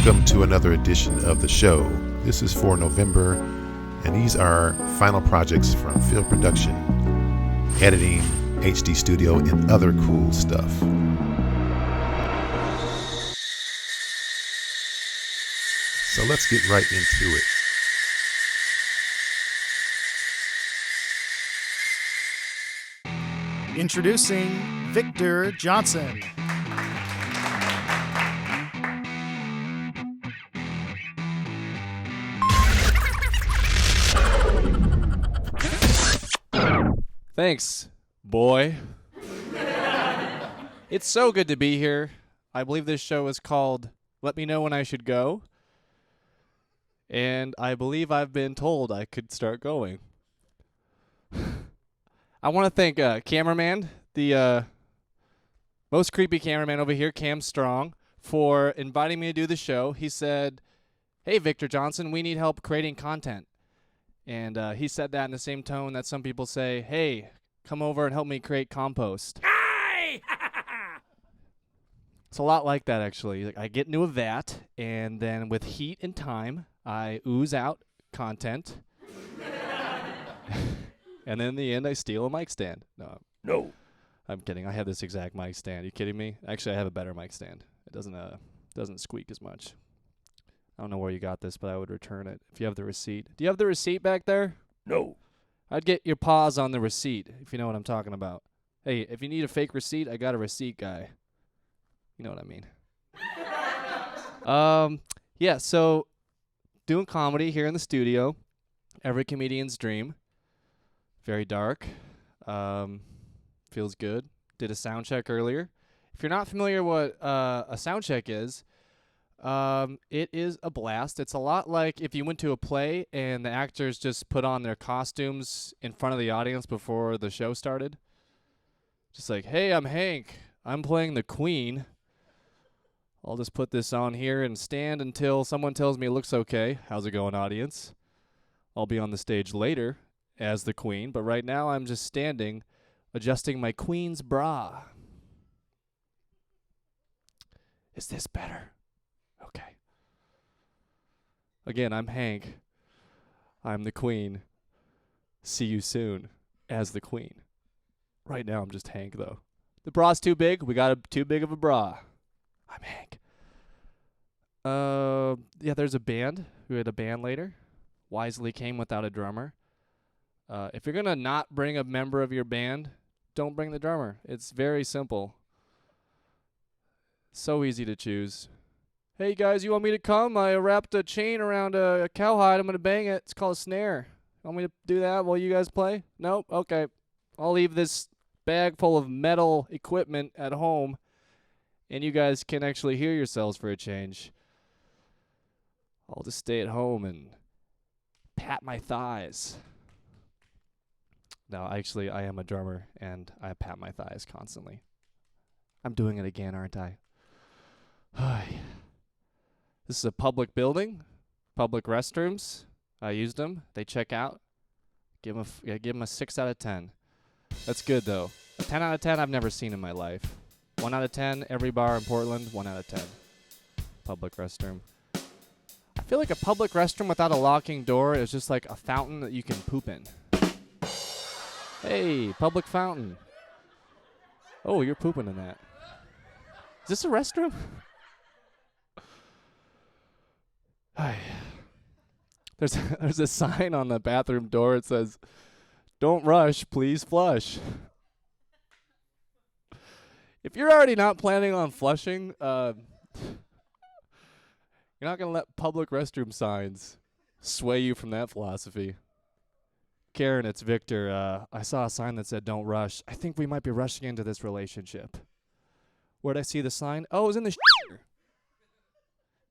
Welcome to another edition of the show. This is for November, and these are final projects from field production, editing, HD studio, and other cool stuff. So let's get right into it. Introducing Victor Johnson. Thanks, boy. It's so good to be here. I believe this show is called Let Me Know When I Should Go. And I believe I've been told I could start going. I want to thank cameraman, the most creepy cameraman over here, Cam Strong, for inviting me to do the show. He said, "Hey, Victor Johnson, we need help creating content." And he said that in the same tone that some people say, "Hey, come over and help me create compost." Hi! It's a lot like that, actually. Like, I get into a vat, and then with heat and time, I ooze out content. And then in the end, I steal a mic stand. No. I'm kidding. I have this exact mic stand. You kidding me? Actually, I have a better mic stand. It doesn't squeak as much. I don't know where you got this, but I would return it if you have the receipt. Do you have the receipt back there? No. I'd get your paws on the receipt, if you know what I'm talking about. Hey, if you need a fake receipt, I got a receipt guy. You know what I mean. Yeah, so doing comedy here in the studio. Every comedian's dream. Very dark. Feels good. Did a sound check earlier. If you're not familiar what a sound check is, it is a blast. It's a lot like if you went to a play and the actors just put on their costumes in front of the audience before the show started. Just like, "Hey, I'm Hank. I'm playing the Queen. I'll just put this on here and stand until someone tells me it looks okay. How's it going, audience? I'll be on the stage later as the Queen, but right now I'm just standing, adjusting my Queen's bra." Is this better? Okay. Again, I'm Hank. I'm the Queen. See you soon as the Queen. Right now I'm just Hank, though. The bra's too big. We got too big of a bra. I'm Hank. Yeah, there's a band. We had a band later. Wisely came without a drummer. If you're going to not bring a member of your band, don't bring the drummer. It's very simple. So easy to choose. "Hey, guys, you want me to come? I wrapped a chain around a cowhide. I'm going to bang it. It's called a snare. Want me to do that while you guys play? Nope? Okay. I'll leave this bag full of metal equipment at home, and you guys can actually hear yourselves for a change. I'll just stay at home and pat my thighs." No, actually, I am a drummer, and I pat my thighs constantly. I'm doing it again, aren't I? This is a public building, public restrooms. I used them. They check out. Give them a 6 out of 10. That's good, though. A 10 out of 10 I've never seen in my life. 1 out of 10, every bar in Portland, 1 out of 10. Public restroom. I feel like a public restroom without a locking door is just like a fountain that you can poop in. Hey, public fountain. Oh, you're pooping in that. Is this a restroom? There's a sign on the bathroom door. It says, "Don't rush, please flush." If you're already not planning on flushing, you're not going to let public restroom signs sway you from that philosophy. Karen, it's Victor. I saw a sign that said, "Don't rush." I think we might be rushing into this relationship. Where'd I see the sign? Oh, it was in the shitter.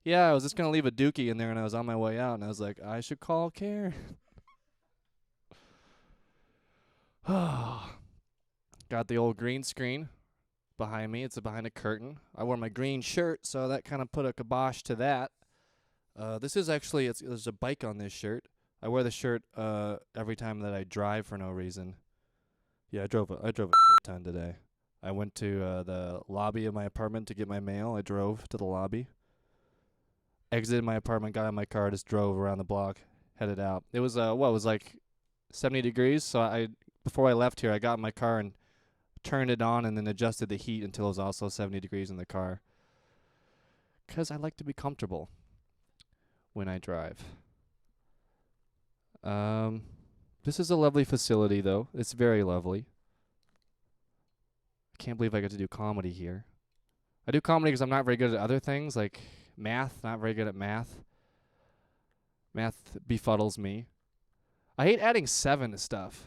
Yeah, I was just going to leave a dookie in there, and I was on my way out, and I was like, I should call Karen. Got the old green screen behind me. It's behind a curtain. I wore my green shirt, so that kind of put a kibosh to that. This is actually, there's a bike on this shirt. I wear the shirt every time that I drive for no reason. Yeah, I drove a ton today. I went to the lobby of my apartment to get my mail. I drove to the lobby. exited my apartment, got in my car, just drove around the block, headed out. It was it was like 70 degrees, so before I left here, I got in my car and turned it on and then adjusted the heat until it was also 70 degrees in the car. 'Cause I like to be comfortable when I drive. This is a lovely facility, though. It's very lovely. I can't believe I get to do comedy here. I do comedy because I'm not very good at other things, like math. Not very good at math. Math befuddles me. I hate adding 7 to stuff.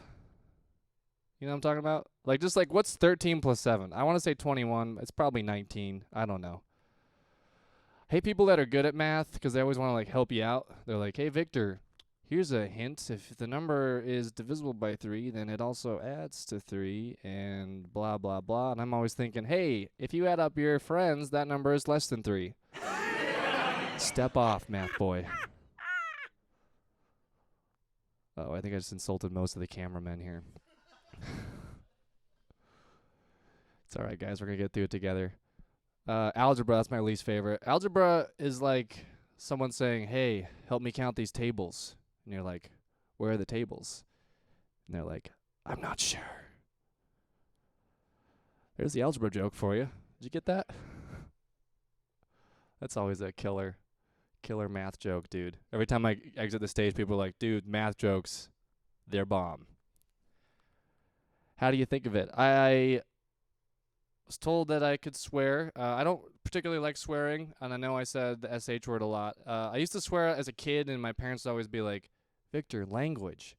You know what I'm talking about? Like, just like, what's 13 plus 7? I want to say 21. It's probably 19. I don't know. I hate people that are good at math because they always want to, like, help you out. They're like, hey, Victor, here's a hint. If the number is divisible by 3, then it also adds to 3 and blah, blah, blah. And I'm always thinking, hey, if you add up your friends, that number is less than 3. Step off, math boy. Oh, I think I just insulted most of the cameramen here. It's all right, guys. We're going to get through it together. Algebra, that's my least favorite. Algebra is like someone saying, hey, help me count these tables. And you're like, where are the tables? And they're like, I'm not sure. There's the algebra joke for you. Did you get that? That's always a killer math joke, dude. Every time I exit the stage, people are like, dude, math jokes, they're bomb. How do you think of it? I was told that I could swear. I don't particularly like swearing, and I know I said the SH word a lot. I used to swear as a kid, and my parents would always be like, Victor, language.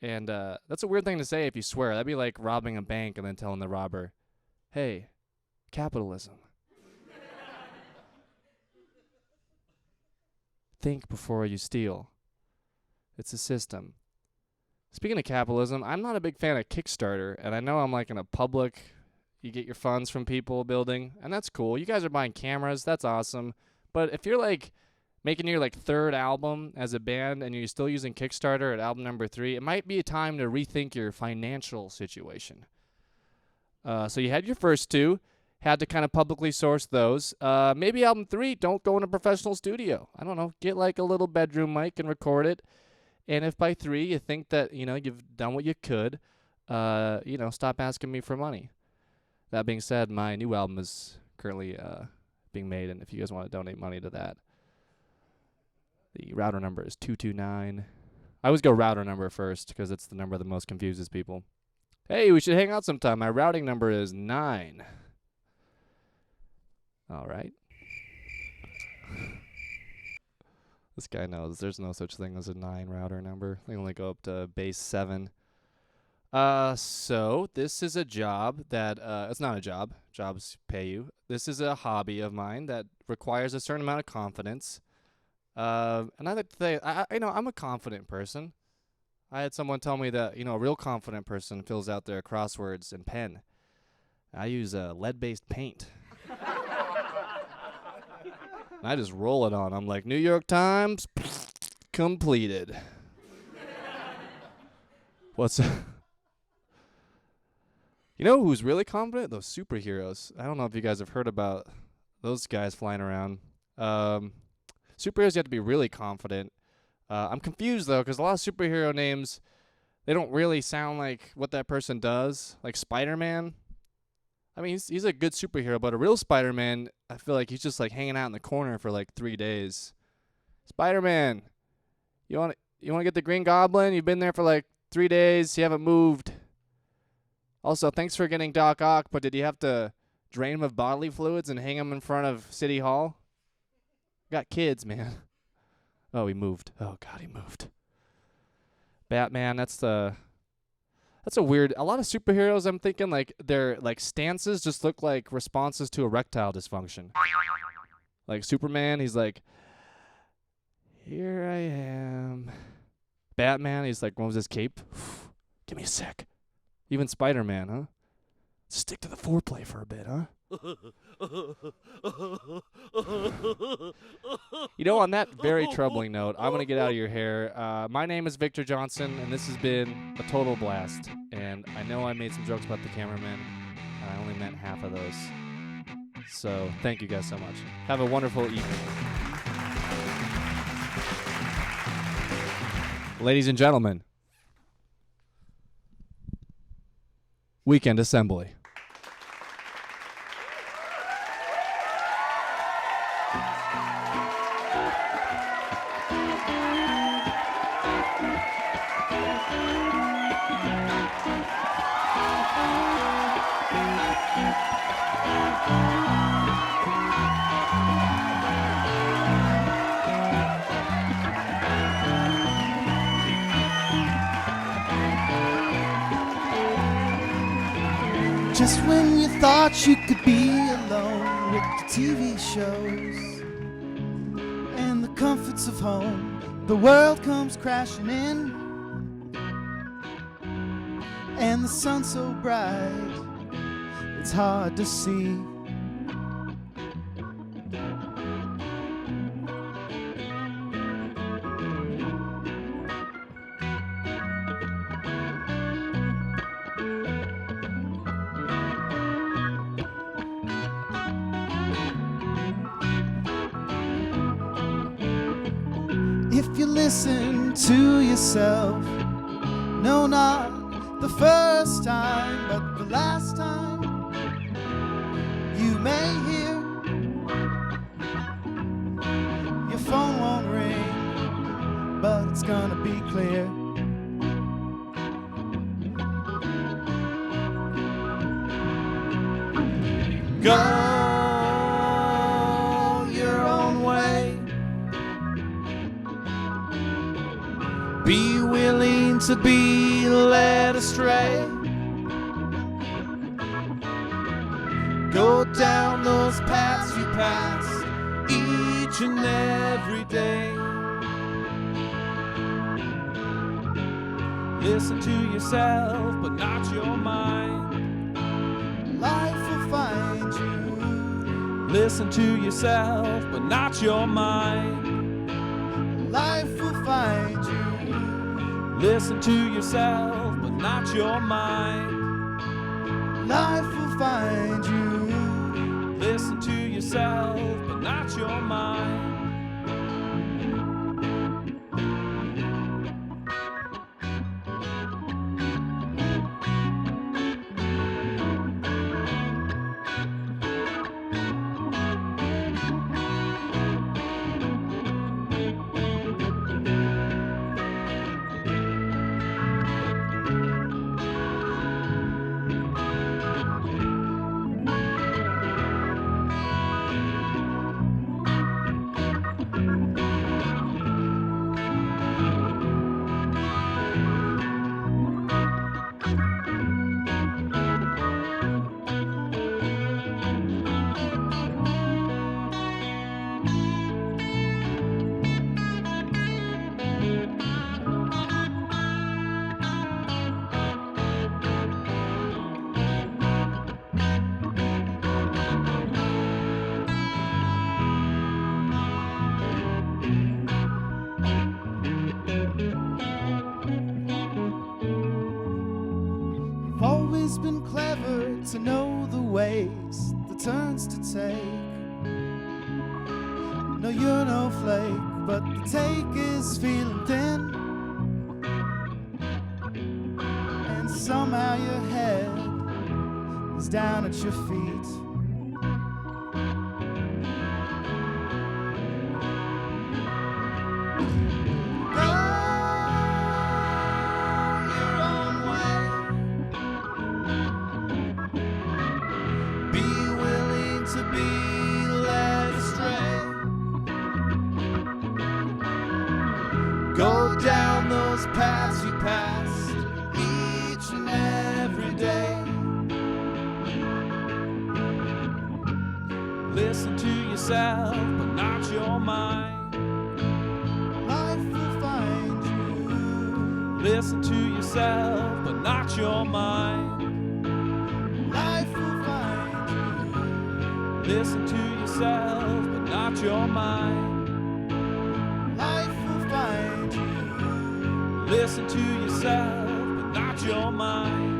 And that's a weird thing to say if you swear. That'd be like robbing a bank and then telling the robber, hey, capitalism. Think before you steal. It's a system. Speaking of capitalism, I'm not a big fan of Kickstarter, and I know I'm like in a public, you get your funds from people building, and that's cool. You guys are buying cameras, that's awesome. But if you're like making your like 3rd album as a band and you're still using Kickstarter at album number 3, it might be a time to rethink your financial situation. So you had your first 2, had to kind of publicly source those. Maybe album 3, don't go in a professional studio. I don't know, get like a little bedroom mic and record it. And if by 3 you think that, you've done what you could, stop asking me for money. That being said, my new album is currently being made, and if you guys want to donate money to that, the router number is 229. I always go router number first because it's the number that most confuses people. Hey, we should hang out sometime. My routing number is 9. All right. This guy knows there's no such thing as a 9 router number. They only go up to base 7. So this is a job that, it's not a job. Jobs pay you. This is a hobby of mine that requires a certain amount of confidence. And I like to say, I'm a confident person. I had someone tell me that, a real confident person fills out their crosswords in pen. I use lead-based paint. I just roll it on. I'm like, New York Times, completed. What's You know who's really confident? Those superheroes. I don't know if you guys have heard about those guys flying around. Superheroes, you have to be really confident. I'm confused, though, because a lot of superhero names, they don't really sound like what that person does. Like Spider-Man. I mean, he's a good superhero, but a real Spider-Man, I feel like he's just like hanging out in the corner for like 3 days. Spider-Man, you want to get the Green Goblin? You've been there for like 3 days. You haven't moved. Also, thanks for getting Doc Ock, but did you have to drain him of bodily fluids and hang him in front of City Hall? Got kids, man. Oh, he moved. Oh God, he moved. Batman, that's a weird. A lot of superheroes, I'm thinking, like their like stances just look like responses to erectile dysfunction. Like Superman, he's like, here I am. Batman, he's like, what was his cape? Give me a sec. Even Spider-Man, huh? Stick to the foreplay for a bit, huh? On that very troubling note, I'm going to get out of your hair. My name is Victor Johnson, and this has been a total blast. And I know I made some jokes about the cameraman, and I only meant half of those. So thank you guys so much. Have a wonderful evening. Ladies and gentlemen, Weekend Assembly. Just when you thought you could be alone with the TV shows and the comforts of home, the world comes crashing in, and the sun's so bright it's hard to see. If you listen to yourself, no, not the first time, but the last time, you may hear your phone won't ring, but it's gonna be clear. Go your own way. Be willing to be led astray. Go down those paths you pass each and every day. Listen to yourself, but not your mind. Life will find you. Listen to yourself, but not your mind. Life will find you. Listen to yourself, but not your mind. Life will find you. Listen to yourself, but not your mind. Always been clever to know the ways, the turns to take. No, you're no flake, but the take is feeling thin. And somehow your head is down at your feet. Go down those paths you passed each and every day. Listen to yourself, but not your mind. Life will find you. Listen to yourself, but not your mind. Life will find you. Listen to yourself, but not your mind. Life will find you. Listen to yourself, but not your mind.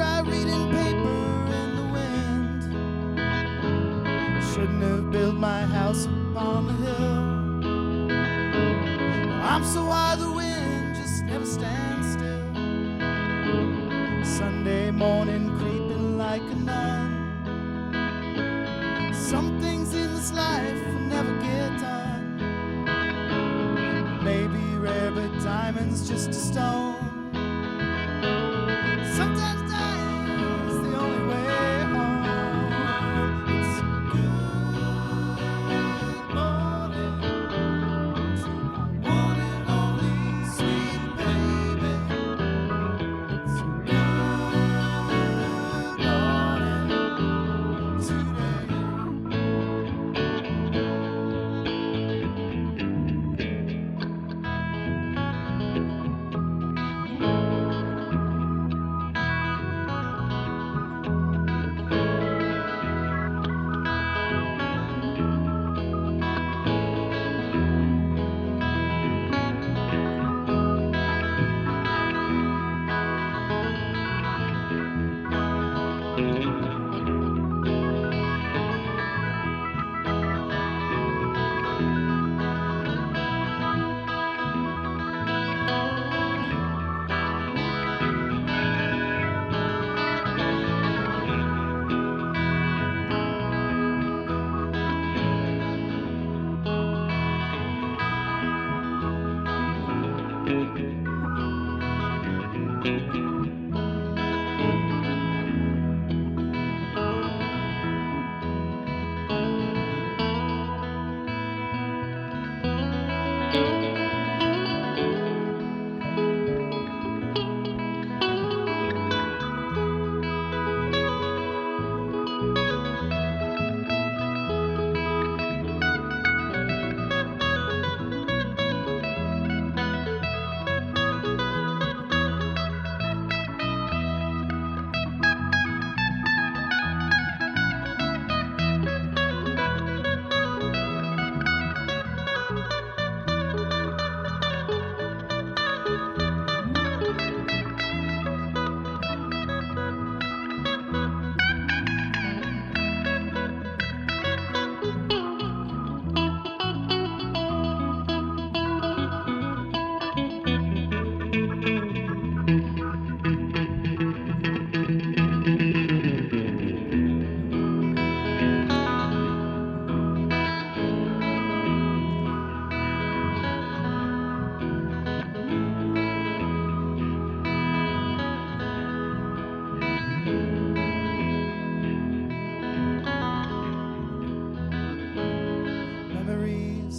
try reading paper in the wind. Shouldn't have built my house upon the hill. I'm so high the wind just never stands still. Sunday morning creeping like a nun. Some things in this life will never get done. Maybe rare, but diamonds just a stone. Sometimes dying is the only way home. It's a good morning to my one and only sweet baby. It's a good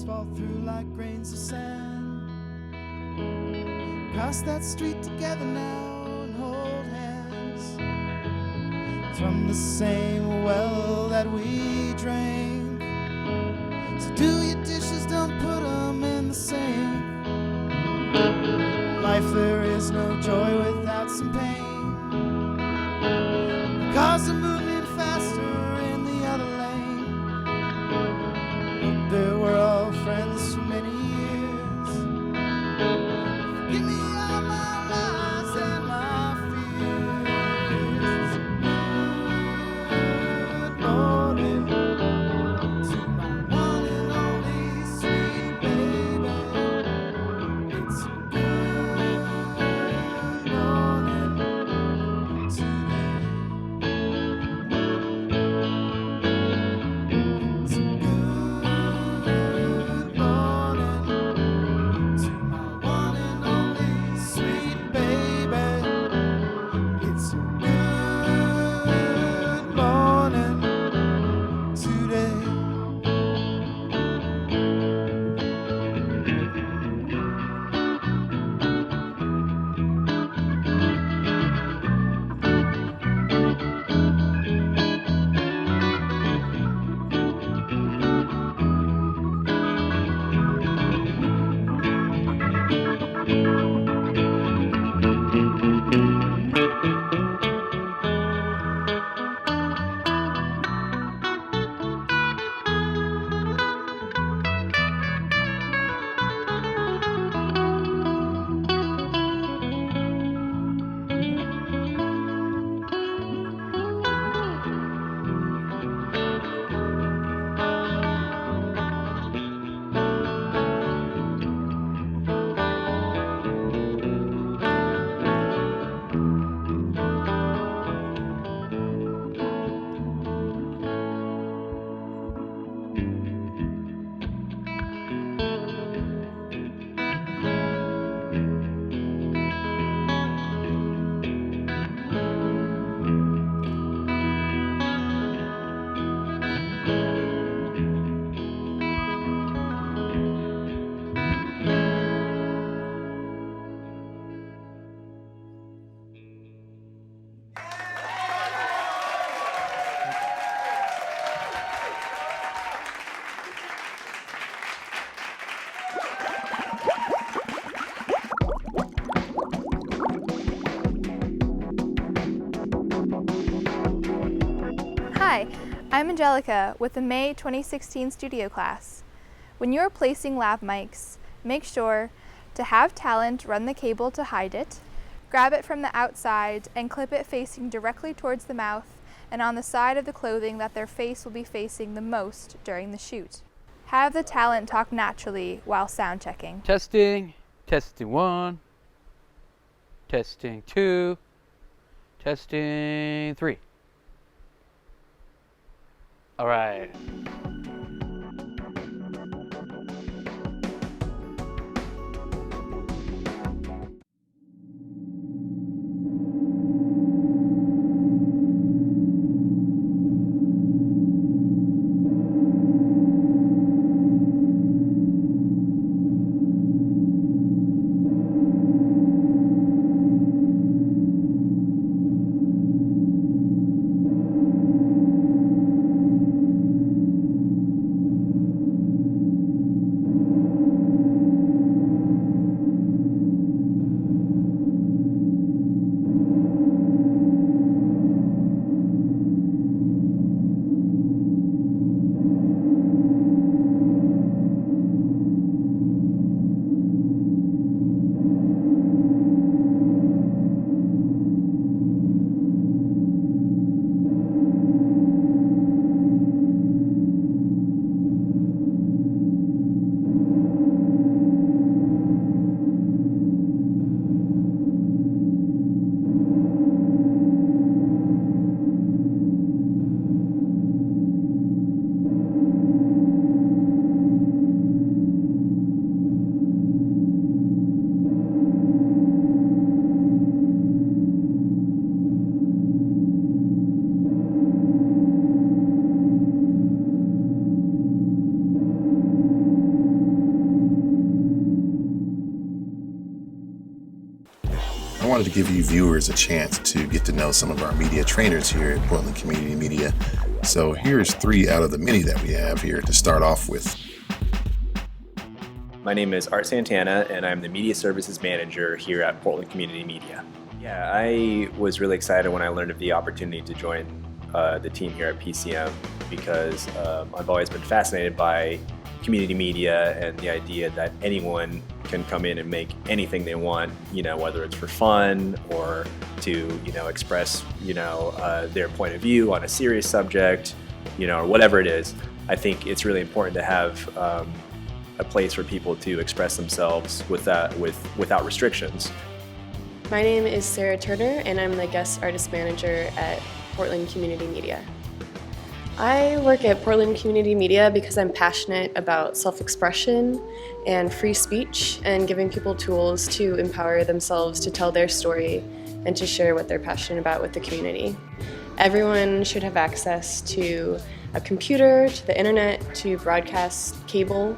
fall through like grains of sand. Cross that street together now and hold hands. From the same well that we drank. So do your dishes, don't put them in the sink. Life, there is no joy without some pain. The cars are moving faster in the other lane. There were all friends for many years. Give me all my lies and my fears. Good morning to my one and only sweet baby. It's a good morning today. It's a good morning to my one and only sweet baby. It's a good morning today. Hi, I'm Angelica with the May 2016 studio class. When you're placing lav mics, make sure to have talent run the cable to hide it, grab it from the outside and clip it facing directly towards the mouth and on the side of the clothing that their face will be facing the most during the shoot. Have the talent talk naturally while sound checking. Testing, testing 1, testing 2, testing 3. All right. I wanted to give you viewers a chance to get to know some of our media trainers here at Portland Community Media. So here's 3 out of the many that we have here to start off with. My name is Art Santana, and I'm the Media Services Manager here at Portland Community Media. Yeah, I was really excited when I learned of the opportunity to join the team here at PCM because I've always been fascinated by community media and the idea that anyone can come in and make anything they want, whether it's for fun or to, express, their point of view on a serious subject, or whatever it is. I think it's really important to have a place for people to express themselves without restrictions. My name is Sarah Turner, and I'm the Guest Artist Manager at Portland Community Media. I work at Portland Community Media because I'm passionate about self-expression and free speech and giving people tools to empower themselves to tell their story and to share what they're passionate about with the community. Everyone should have access to a computer, to the internet, to broadcast cable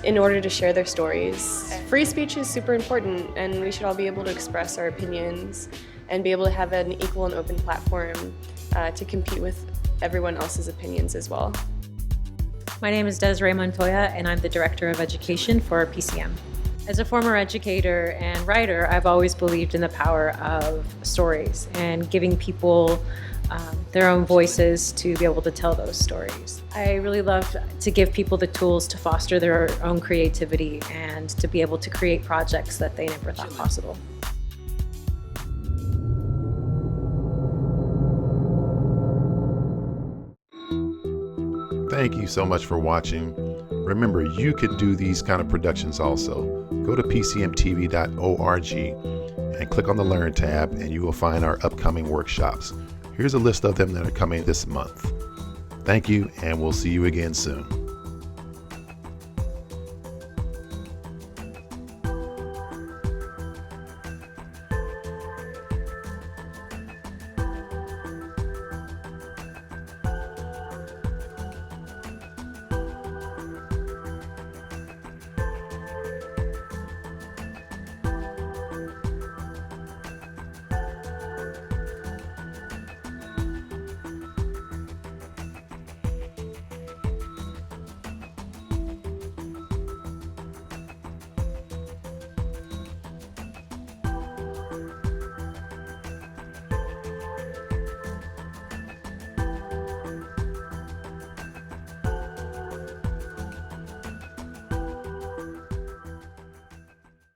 in order to share their stories. Free speech is super important, and we should all be able to express our opinions and be able to have an equal and open platform to compete with everyone else's opinions as well. My name is Desiree Montoya, and I'm the Director of Education for PCM. As a former educator and writer, I've always believed in the power of stories and giving people their own voices to be able to tell those stories. I really love to give people the tools to foster their own creativity and to be able to create projects that they never thought possible. Thank you so much for watching. Remember, you could do these kind of productions also. Go to pcmtv.org and click on the Learn tab, and you will find our upcoming workshops. Here's a list of them that are coming this month. Thank you, and we'll see you again soon.